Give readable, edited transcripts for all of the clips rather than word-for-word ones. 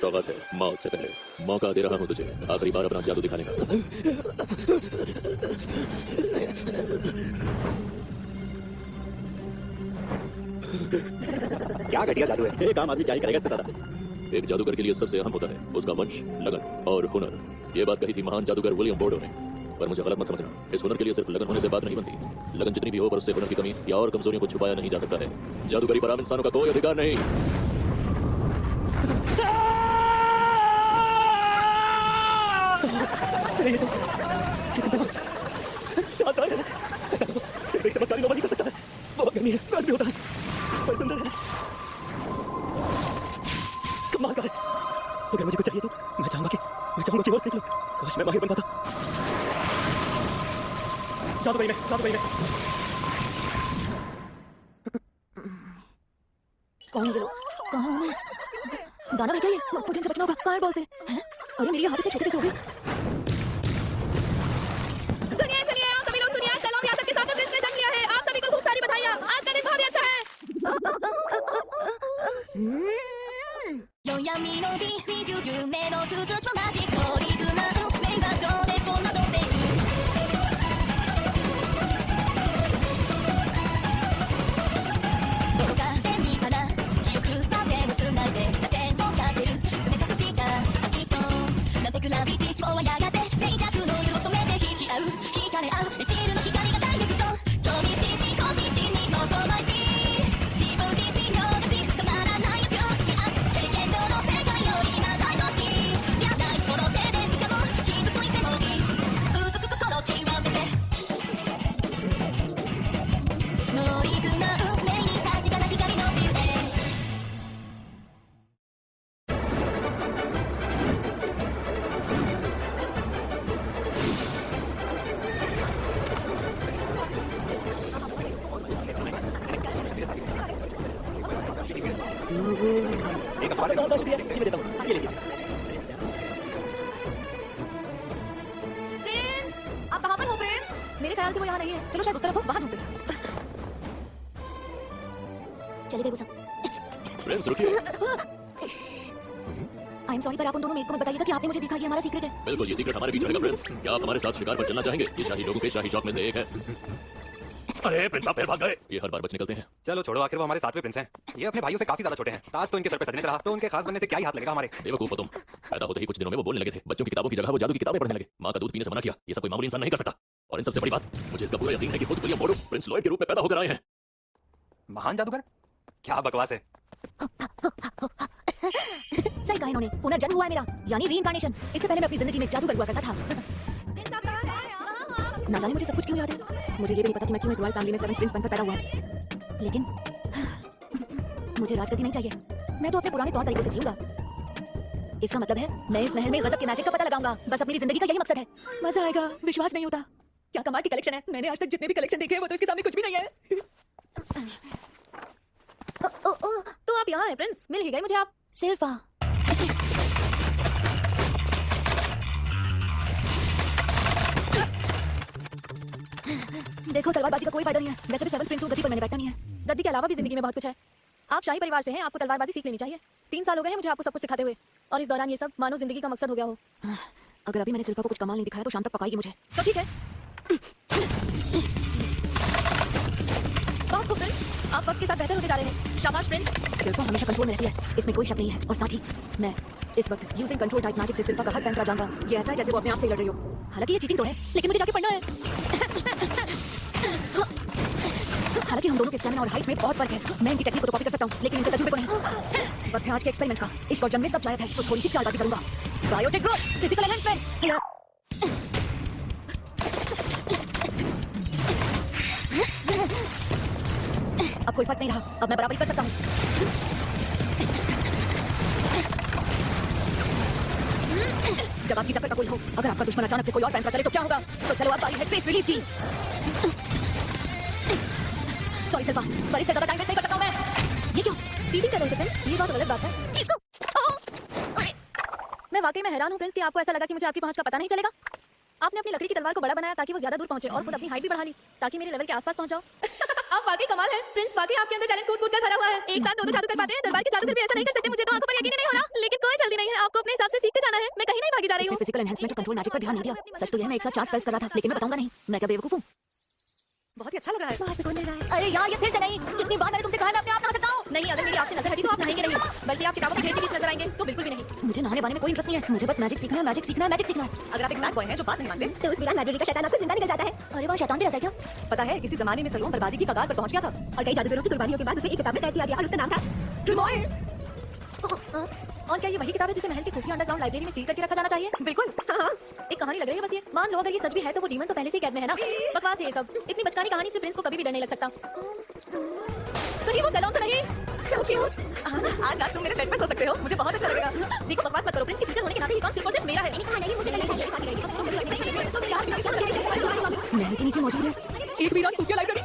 सौगात है, मौत से पहले। मौका दे रहा हूँ तुझे आखिरी बार अपना जादू दिखाने का। क्या घटिया जादू है, एक आम आदमी क्या ही करेगा इससे ज्यादा। एक जादूगर के लिए सबसे अहम होता है उसका वंश, लगन और हुनर। ये बात कही थी महान जादूगर विलियम बोर्डो ने। पर मुझे गलत मत समझना, इस हुनर के लिए सिर्फ लगन होने से बात नहीं बनती। लगन जितनी भी हो, पर उससे हुनर की कमी या और कमजोरियों को छुपाया नहीं जा सकता है। जादूगरी पर आम इंसानों का कोई अधिकार नहीं। शानदार है, ऐसा तो सिर्फ एक चमत्कारी नोबल ही कर सकता है। बहुत गर्मी है, कल भी होता है, पर सुंदर है, कमाल का है। अगर मुझे कुछ चाहिए तो मैं चाहूंगा कि वो सीख लो। काश मैं माहिर बन पाता। जादूगरी में कौन है ये लोग? कहाँ हूँ मैं? दानव है क्या ये? मुझे इनसे बचना होगा फायरबॉल से। हैं? अरे मेरी हाथ इतने छोटे कैसे हो गई? सुनिए आप सभी लोग सुनिए, सलोम रियासत के साथ में प्रिंस ने जन्म लिया है। आप सभी को खूब सारी बधाइयाँ। आज का दिन बहुत ही अच्छा है। 暗闇の美美術夢の続き同じ通りつなぐ年賀状でこんなどってどこかで見たら記憶まで結んだで線をかける冷たくした愛想なんてグラビティ今日はやがて静寂の色を染めて引き合う惹かれ合うシールの光が大激走興味津々好奇心にのとまいし自分自身をがちたまらない欲にあって言動の世界より長い年やないこの手でしかも傷ついてもいいうずく心極めて乗り綱運命に確かな光の知恵एक अखबार है, बहुत शुक्रिया जी, मैं देता हूँ, ये लीजिए। प्रिंस, आप कहाँ पर हो प्रिंस? मेरे ख्याल से वो यहाँ नहीं है। चलो शायद उस तरफ हो, वहाँ ढूंढते हैं। चले गए वो सब। प्रिंस रुकिए। आई एम सॉरी, पर आप उन दोनों मेरे को मत बताइएगा कि आपने मुझे दिखा, ये हमारा सीक्रेट है। बिल्कुल, ये सीक्रेट हमारे बीच रहेगा प्रिंस। क्या आप हमारे साथ शिकार पर चलना चाहेंगे? ये शाही लोगों के शाही शौक में से एक है। अरे प्रिंस आप फिर भाग गए। ये हर बार बच निकलते हैं। चलो छोड़ो, आखिर वो हमारे सातवें प्रिंस हैं। ये अपने भाइयों से काफी ज्यादा छोटे हैं। ताज तो इनके सर पे सजने से रहा, तो उनके खास बनने से क्या ही हाथ लगेगा हमारे। बेवकूफ हो तुम। पैदा होते ही कुछ दिनों में वो बोलने लगे थे। बच्चों की किताबों की जगह वो जादू की किताबें पढ़ने लगे। माँ का दूध पीने से मना किया। ये सब कोई मामूली इंसान नहीं कर सकता। और इन सबसे बड़ी बात, मुझे इसका पूरा यकीन है कि खुद विलियम बोर्डो प्रिंस लॉयड के रूप में पैदा होकर आए हैं। महान जादूगर? क्या बकवास है। सही कहा इन्होंने, पुनर्जन्म हुआ है मेरा, यानी रीइंकार्नेशन। इससे पहले मैं अपनी जिंदगी में जादूगर हुआ करता था। प्रिंस आप कहाँ हैं? ना जाने मुझे सब कुछ क्यों याद है। मुझे ये भी नहीं पता कि मैं क्यों एक रॉयल फैमिली में 7th प्रिंस बनकर पैदा हुआ। लेकिन मुझे राजगद्दी नहीं चाहिए। मैं तो अपने पुराने तौर तरीकों से जीऊंगा। इसका मतलब है मैं इस महल में गजब के मैजिक का पता लगाऊंगा। बस अब मेरी जिंदगी का यही मकसद है। मजा आएगा, विश्वास नहीं होता। क्या कमाल की कलेक्शन है। मैंने आज तक जितने भी कलेक्शन देखे हैं वो तो इसके सामने कुछ भी नहीं है। तो आप यहाँ हैं प्रिंस, मिल ही गए मुझे आप। सिल्फा, देखो तलवारबाजी का कोई फायदा नहीं है। वैसे भी 7th प्रिंस हूँ, गद्दी पर मैंने बैठना नहीं है। गद्दी के अलावा भी जिंदगी में बहुत कुछ है। आप शाही परिवार से हैं, आपको तलवारबाजी सीख लेनी चाहिए। 3 साल हो गए हैं मुझे आपको सब कुछ सिखाते हुए, और इस दौरान ये सब मानो जिंदगी का मकसद हो गया हो। अगर अभी मैंने सिल्फा को कुछ कमाल नहीं दिखाया तो शाम तक पकाएगी मुझे। तो ठीक है। बहुत खूब प्रिंस, आप वक्त के साथ बेहतर होते जा रहे हैं। शाबाश प्रिंस। सिल्फा हमेशा कंट्रोल में रहती है, इसमें कोई शक नहीं है। और साथ ही मैं इस वक्त यूजिंग कंट्रोल टाइप मैजिक से सिल्फा का हर पैंतरा जानूंगा। ये ऐसा है जैसे वो अपने आप से लड़ रही हो। हालांकि ये चीटिंग तो है, लेकिन मुझे जाके पढ़ना है। हालांकि हम दोनों के स्टैमिना और हाइट में बहुत फर्क है। मैं इनकी टेक्निक को तो कॉपी कर सकता हूँ, लेकिन इनके तजुर्बे को नहीं। वक्त है आज के एक्सपेरिमेंट का। इश्क और जंग में सब जायज है, तो थोड़ी सी चालबाजी करूंगा। Biotech growth, physical enhancement. अब कोई फर्क नहीं रहा, अब मैं बराबरी कर सकता हूँ। जब आपकी टक्कर का कोई हो, अगर आपका दुश्मन अचानक से कोई और पैंतरा चले तो क्या होगा? तो चलो आप हेड फेस रिलीज की। सॉरी सिल्फा, पर इससे ज्यादा टाइम वेस्ट नहीं कर सकता हूं मैं। ये क्यों? चीटिंग कर रहे थे प्रिंस, ये बहुत गलत बात है। मैं वाकई में हैरान हूँ प्रिंस कि आपको ऐसा लगा कि मुझे आपकी पहुंच का पता नहीं चलेगा। आपने अपनी लकड़ी की तलवार को बड़ा बनाया ताकि वो ज्यादा दूर पहुंचे और खुद अपनी हाइट भी बढ़ा ली ताकि मेरे लेवल के आसपास पहुंच जाओ। आप वाकई कमाल है प्रिंस, वाकई आपके अंदर टैलेंट कूट कर भरा हुआ है। एक साथ दो जादू कर पाते हैं, दरबार के जादूगर भी ऐसा नहीं कर सकते। मुझे तो आंखों पर यकीन नहीं हो रहा, लेकिन कोई जल्दी नहीं है, आपको अपने हिसाब से सीखते जाना है। मैं कहीं नहीं भागी जा रही हूँ। फिजिकल एनहांसमेंट और कंट्रोल मैजिक पर ध्यान नहीं दिया। सच तो यह मैं एक साथ 4 स्पेल्स कर रहा था, लेकिन मैं बताऊंगा नहीं। मैं क्या बेवकूफ हूँ? बहुत ही अच्छा लग रहा है। बहुत सुकून मिल रहा है। अरे यार, ये फिर से नहीं। कितनी बार मैंने तुमसे कहा मैं अपने आप नहा सकता हूँ। नहीं, अगर मेरी आपसे नजर हटी तो आप नहाएंगे नहीं, बल्कि आप किताबों के ढेर के बीच नजर आएंगे। तो बिल्कुल भी नहीं। मुझे नहाने वाने में कोई इंटरेस्ट नहीं है। मुझे बस मैजिक सीखना है, मैजिक सीखना है, मैजिक सीखना है। अगर आप एक बैड बॉय हैं जो बात नहीं मानते, तो उस वीरान लाइब्रेरी का शैतान आपको जिंदा निकल जाता है। अरे वहाँ शैतान भी रहता है क्या? पता है किसी जमाने में सलोम बर्बादी की कगार पर पहुंच गया था और कई जादूगरों की कुर्बानियों के बाद उसे एक किताब में तय किया गया और उसका नाम था ग्रिमोयर। और क्या ये वही किताब है जिसे महल की खुफिया अंडरग्राउंड लाइब्रेरी में सील करके रखा जाना चाहिए? बिल्कुल। हाँ। एक कहानी लग रही है बस ये। मान लो अगर ये सच भी है तो वो डीमन तो पहले से ही कैद में है ना। बकवास है ये सब। इतनी बचकानी कहानी से प्रिंस को कभी भी डर नहीं लग सकता। कहीं वो सैलून तो नहीं? So cute। आज रात तुम मेरे बेड पर सो सकते हो, मुझे बहुत अच्छा लगेगा। देखो बकवास मत करो, प्रिंस की टीचर होने के नाते ये काम सिर्फ और सिर्फ मेरा है। नहीं, मुझे नहीं चाहिए। महल के नीचे मौजूद है एक वीरान खुफिया लाइब्रेरी।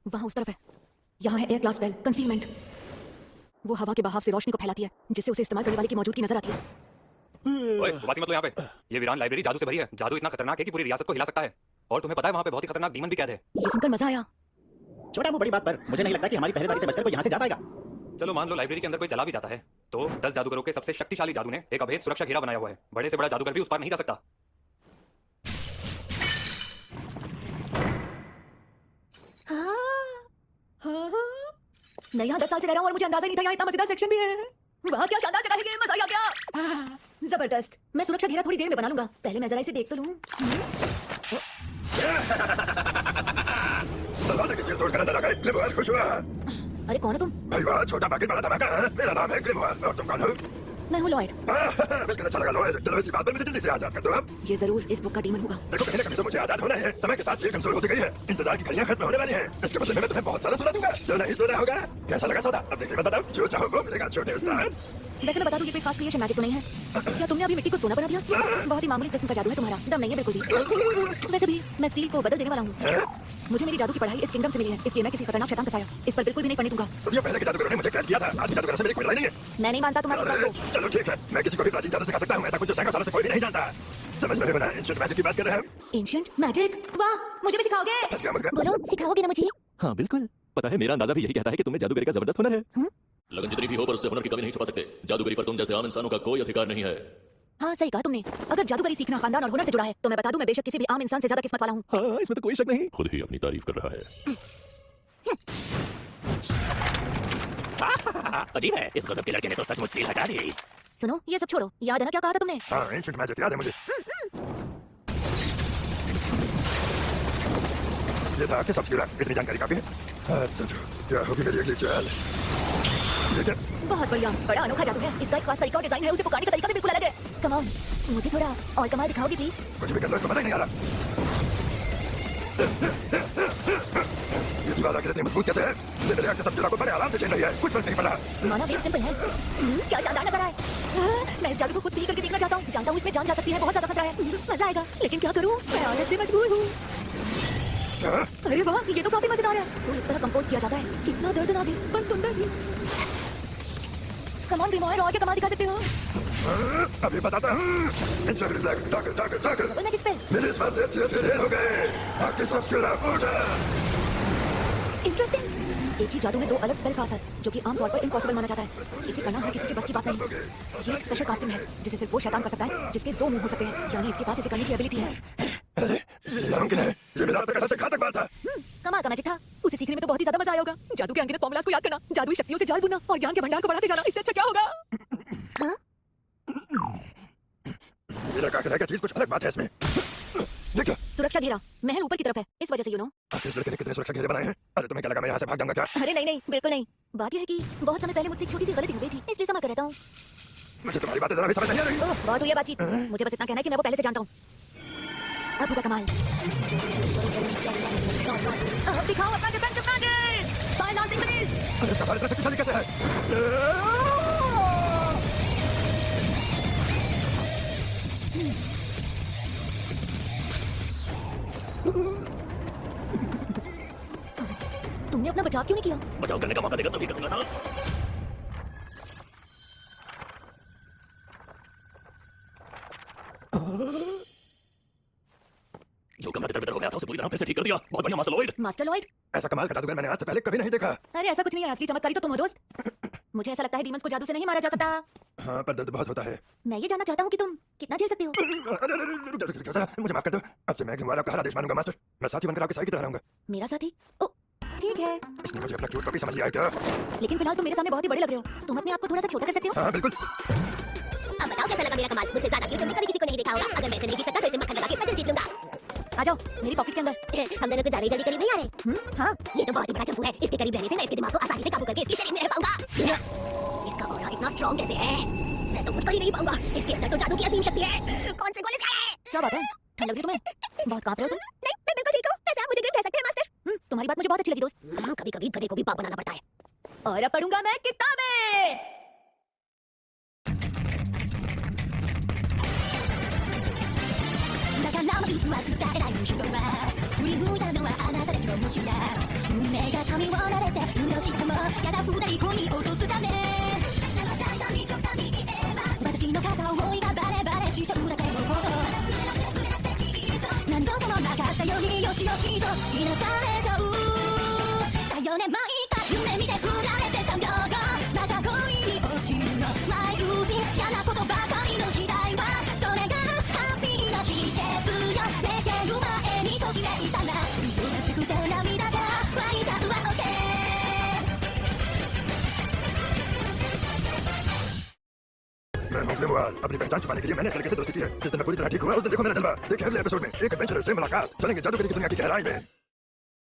वहाँ उस तरफ है। यहाँ है एयर क्लास बेल, कंसीलमेंट। वो हवा के बहाव से रोशनी को फैलाती है, जिससे उसे इस्तेमाल करने वाले की मौजूदगी नजर आती है। ओए, बात मत लो यहाँ पे। ये वीरान लाइब्रेरी जादू से भरी है। जादू इतना खतरनाक है कि पूरी रियासत को हिला सकता है। और तुम्हें पता है वहाँ पे बहुत ही खतरनाक डीमन भी कैद है। ये सुनकर मजा आया। छोटा वो बड़ी बात पर मुझे नहीं लगता कि हमारी पहरेदारी से बचकर कोई यहाँ से जा पाएगा। चलो मान लो लाइब्रेरी के अंदर कोई चला भी जाता है तो 10 जादूगरों के सबसे शक्तिशाली जादू ने एक अभेद सुरक्षा घेरा बनाया हुआ है। बड़े से बड़ा जादूगर भी उस पार नहीं जा सकता। मैं यहाँ 10 साल से रह रहा हूँ और मुझे अंदाजा नहीं था यहाँ इतना मजेदार सेक्शन भी है। वाह, क्या शानदार जगह है ये, मजा आ गया। जबरदस्त। मैं सुरक्षा घेरा थोड़ी देर में बना लूंगा। पहले मैं जरा इसे देख तो लूं। दरवाजे की सील तोड़कर अंदर आ गए। ग्रिमोयर खुश हुआ। अरे कौन हो तुम? भाई वाह, छोटा पैकेट बड़ा धमाका है। मेरा नाम है ग्रिमोयर और तुम कौन हो? मैं हूँ लॉयड। बिल्कुल अच्छा लगा लॉयड। चलो इसी बात पर मुझे जल्दी से आजाद कर दो अब। ये जरूर इस बुक का डीमन होगा। देखो कहीं ना कहीं तो मुझे आजाद होना है। समय के साथ सील कमजोर होती गई है। इंतजार की घड़ियां खत्म होने वाली हैं। इसके बदले में मैं तुम्हें बहुत सारा सोना दूंगा। सोना ही सोना होगा। कैसा लगा सौदा? अब देखिए बताओ, जो चाहो वो मिलेगा छोटे उस्ताद। वैसे मैं बता दूं, ये कोई खास क्रिएशन मैजिक तो नहीं है। क्या तुमने अभी मिट्टी को सोना बना दिया? बहुत ही मामूली किस्म का जादू है तुम्हारा। दम नहीं है बिल्कुल भी। वैसे भी मैं सील को बदल देने वाला हूँ। मुझे मेरी जादू की पढ़ाई इस किंगडम से मिली है, इसलिए मैं किसी खतरनाक शैतान का साया इस पर बिल्कुल भी नहीं पड़ने दूंगा। सदियों पहले के जादूगरों ने मुझे कैद किया था। आज के जादूगरों से मेरी कोई लड़ाई नहीं है। मैं नहीं मानता तुम्हारी बात को। चलो ठीक है, मैं किसी को भी प्राचीन जादू सिखा सकता हूँ। ऐसा कुछ जो सैकड़ों सालों से कोई भी नहीं जानता। समझ में बना एंशिएंट मैजिक की बात कर रहे हैं हम। Ancient magic? वाह, मुझे भी सिखाओगे? बस क्या मुर्गा? बोलो, सिखाओगे ना मुझे? हाँ बिल्कुल, पता है मेरा अंदाजा भी यही कहता है कि तुम्हें जादूगरी का जबरदस्त हुनर है। लगन जितनी भी हो पर उससे हुनर की कमी नहीं छुपा सकते। जादूगरी पर तुम जैसे आम इंसानों का कोई अधिकार नहीं है। हाँ सही कहा तुमने। अगर जादूगरी सीखना खानदान और हुनर से जुड़ा है तो मैं बता दूं, मैं बेशक किसी भी आम इंसान से ज्यादा किस्मत वाला हूँ। हाँ, इसमें तो कोई शक नहीं। खुद ही अपनी तारीफ कर रहा है। अजीब है, इस गजब के लड़के ने तो सचमुच सील हटा दी। सुनो, ये सब छोड़ो। याद है ना क्या कहा था तुमने? हाँ, एंशिएंट मैजिक याद है मुझे। ये था कि सबसे इतनी जानकारी काफी है। सोचो क्या होगी मेरी अगली चाल। ठीक है, बहुत बढ़िया, बड़ा अनोखा जादू है। इसका एक खास तरीका और डिजाइन है, उसे पुकारने का तरीका भी बिल्कुल अलग है। कम ऑन, मुझे थोड़ा और कमाल दिखाओगे प्लीज? कुछ भी कर लो, इसको मजा ही नहीं आ रहा। ये दीवार आखिर इतनी मजबूत कैसे है? मुझे मेरे आंखें सब को बड़े आराम से छीन रही है। कुछ फर्क नहीं पड़ा। माना भी सिंपल है। क्या शानदार नजर आए। मैं इस जादू को खुद फील करके देखना चाहता हूँ। जानता हूँ इसमें जान जा सकती है, बहुत ज्यादा खतरा है। मजा आएगा, लेकिन क्या करूँ? मैं आदत से मजबूर हूँ। अरे वाह, ये तो काफी मजेदार है। तो इस तरह कंपोज किया जाता है। कितना दर्दनाक है पर सुंदर भी। कम ऑन ग्रिमोयर, और क्या कमाल दिखा सकते हो? अभी बताता हूँ। Magic spell. मेरे इस बार से अच्छे ढेर हो गए। आपके इंटरेस्टिंग। एक ही जादू में 2 अलग स्पेल का असर, जो कि आमतौर पर इम्पॉसिबल माना जाता है। इसे करना हर किसी के बस की बात नहीं। ये एक स्पेशल कास्टिंग है जिसे सिर्फ वो शैतान कर सकता है जिसके 2 मुंह हो सकते हैं, यानी इसके पास इसे करने की एबिलिटी है। अरे ये नामुमकिन है। ये मेरा अब तक का सबसे घातक बात था। कमाल का मैजिक था। उसे सीखने में तो बहुत ही ज्यादा मजा आया होगा। जादू के अनगिनत फॉर्मूलाज को याद करना, जादुई शक्तियों से जाल बुनना और ज्ञान के भंडार को बढ़ाते जाना, इससे अच्छा क्या होगा? हाँ? मेरा कहना है कि चीज कुछ अलग बात है इसमें। देखिए, सुरक्षा घेरा महल ऊपर की तरफ है, इस वजह से इस लड़के ने कितने सुरक्षा घेरे बनाए हैं। अरे तुम्हें क्या लगा मैं यहाँ से भाग जाऊंगा क्या? अरे नहीं नहीं, बिल्कुल नहीं। बात यह है कि बहुत समय पहले मुझसे एक छोटी सी गलती हो गई थी, इसलिए समझ कर रहता हूँ। मुझे तुम्हारी बातें जरा भी समझ नहीं आ रही। बहुत हुई है बातचीत। मुझे बस इतना कहना है कि मैं वो पहले से जानता हूँ। अब होगा कमाल। अब दिखाओ अपना defensive magic. Fire launching please. अरे तुम्हारे इतना शक्तिशाली कैसे है? तुमने अपना बचाव क्यों नहीं किया? बचाव करने का मौका देगा तभी करूंगा ना। जो कमरा तितर बितर हो गया था उसे पूरी तरह फिर से ठीक कर दिया। बहुत बढ़िया मास्टर लॉयड। Master Lloyd? ऐसा कमाल का जादूगर मैंने आज से पहले कभी नहीं देखा। अरे ऐसा कुछ नहीं है, असली चमत्कारी तो तुम हो दोस्त। मुझे ऐसा लगता है डीमंस को जादू से नहीं मारा जा सकता। हाँ, पर दर्द बहुत होता है। मैं ये जानना चाहता हूँ कि तुम कितना झेल सकते हो। रुक जा, मुझे माफ कर दो। अब से मैं घुमा आपका हर आदेश मानूंगा मास्टर। मैं साथी बनकर आपके साई की तरह रहूंगा। मेरा साथी? ओ ठीक है, इसने मुझे अपना क्यूट पपी समझ लिया है क्या? लेकिन फिलहाल तुम मेरे सामने बहुत ही बड़े लग रहे हो। तुम अपने आप को थोड़ा सा छोटा कर सकते हो? हाँ बिल्कुल। अब बताओ कैसा लगा मेरा कमाल? मुझसे ज्यादा क्यूट तुमने कभी किसी को नहीं देखा होगा। अगर मैं इसे नहीं जीत सकता तो इसे मक्खन लगा के इसका दिल जीत लूंगा। आ जाओ मेरी पॉकेट के अंदर। हम दोनों को ज्यादा ही जल्दी करीब नहीं आ रहे। हाँ ये तो बहुत ही बड़ा चंपू है। इसके करीब रहने से मैं इसके दिमाग को आसानी से काबू करके इसके शरीर में रह पाऊंगा। इसका ऑरा इतना स्ट्रॉन्ग कैसे है? मैं तो कुछ कर ही नहीं पाऊंगा। इसके अंदर तो जादू की असीम शक्ति है। कौन से गोले से है? क्या बात है, ठंड लग रही तुम्हें? बहुत कांप रहे हो तुम। नहीं, मैं बिल्कुल ठीक हूं। वैसे आप मुझे ग्रिप कह सकते हैं मास्टर। तुम्हारी बात मुझे बहुत अच्छी लगी दोस्त। कभी-कभी गधे को भी बाप बनाना पड़ता है। और अब पढ़ूंगा मैं किताबें। अपनी पहचान छुपाने के लिए मैंने इस लड़के से दोस्ती की है। जिस दिन मैं पूरी तरह ठीक हुआ उस दिन देखो मेरा जलवा। देखिए अगले एपिसोड में एक एडवेंचरर से मुलाकात। चलेंगे जादूगरी की दुनिया की गहराई में।